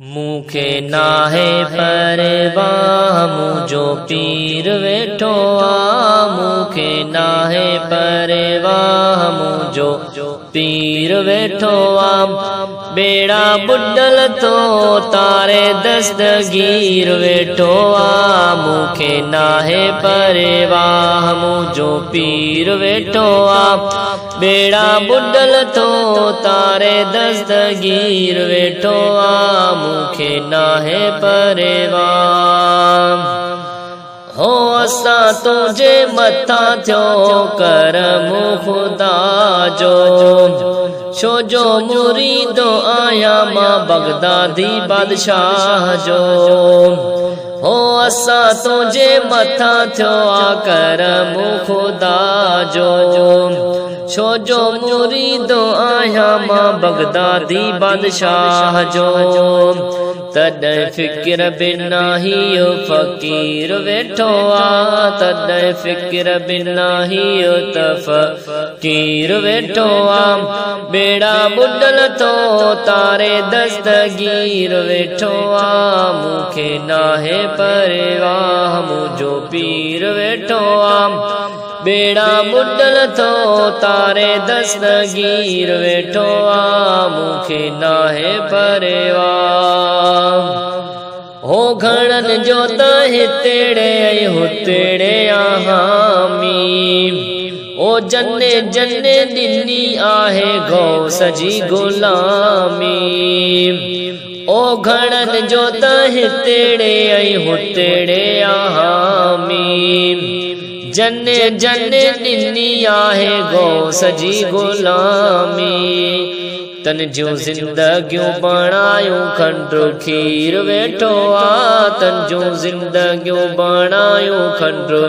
मूंखे नाहे परवाह मुंहिंजो पीर वेठो आ। मूंखे नाहे परवाह मुंहिंजो पीर वेठो आ। बेड़ा बुॾल तो तारे दस्तगीर वेठो आ। मूंखे नाहे परवाह मुंहिंजो पीर वेठो आ। बेड़ा बुॾल तो तारे दस्तगीर वेठो आ। मूंखे नाहे परवाह हो असां तुंहिंजे मथां थियो करम खुदा जो। छो जो मुरीदो आहियां मां बगदादी बादशाह जो। हो असां तुंहिंजे मथां थियो करम खुदा जो। छो जो मुरीदो आहियां मां बगदादी बादशाह जो। तॾहिं फिक्र बिना ही फ़कीर वेठो आ। तॾहिं फिक्र बिना ही फ़कीर वेठो आ। बेड़ा बुॾल तो तारे दस्तगीर वेठो आ। मूंखे नाहे परवाह मुंहिंजो पीर वेठो आ। बेड़ा बुॾल तो तारे दस्तगीर वेठो आ। मूंखे नाहे परवाह हो घणनि जो त हितेड़े ऐं हुतेड़े हामी। ओ जन्ने जन्ने ॾिनी आहे गौस जी गुलामी। ओ घणनि जो त हितेड़े ऐं हुतेड़े हामी। जन्ने जन्ने ॾिनी आहे गौस जी गुलामी। तन जूं ज़िंदगियूं बणायूं खंडु खीर वेठो आ। तन जूं ज़िंदगियूं बणायूं खंडु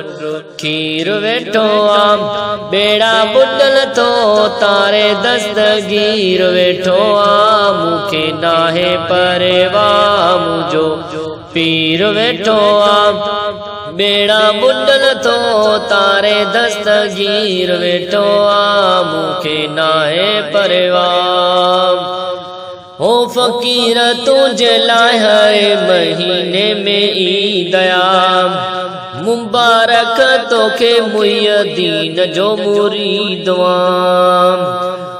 खीर वेठो आ। बेड़ा बुॾल तो तारे दस्तगीर वेठो आ। मूंखे नाहे परवाह मुंहिंजो पीर वेठो आ। बेड़ा बुॾल तो तारे दस्तगीर वेठो आ। मूंखे नाहे परवाह हो फ़कीर तुंहिंजे लाइ हर महीने में ईद आ। मुबारक तोखे मुहिद्दीन जो मुरीद आ।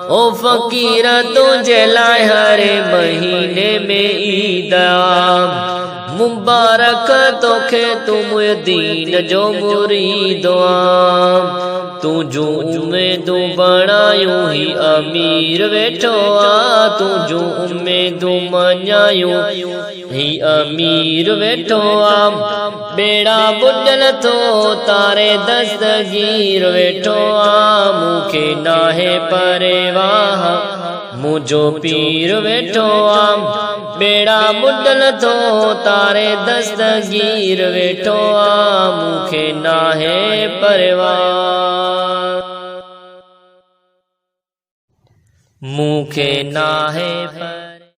ओ फ़कीर तुंहिंजे लाइ हर महीने में ईद आ। मुबारक तोखे तू मुहिद्दीन जो मुरीद आ। तूं जूं उम्मीदूं बणायूं ही अमीर वेठो आ। तूं जूं उम्मीदूं मञायूं ही अमीर वेठो आ। बेड़ा बुॾल तो तारे दस्तगीर वेठो आ। मूंखे नाहे परवाह मुंहिंजो पीर वेठो आ। बेड़ा बुॾल तो तारे दस्तगीर वेठो आ। मूंखे नाहे परवाह मूंखे नाहे परवाह।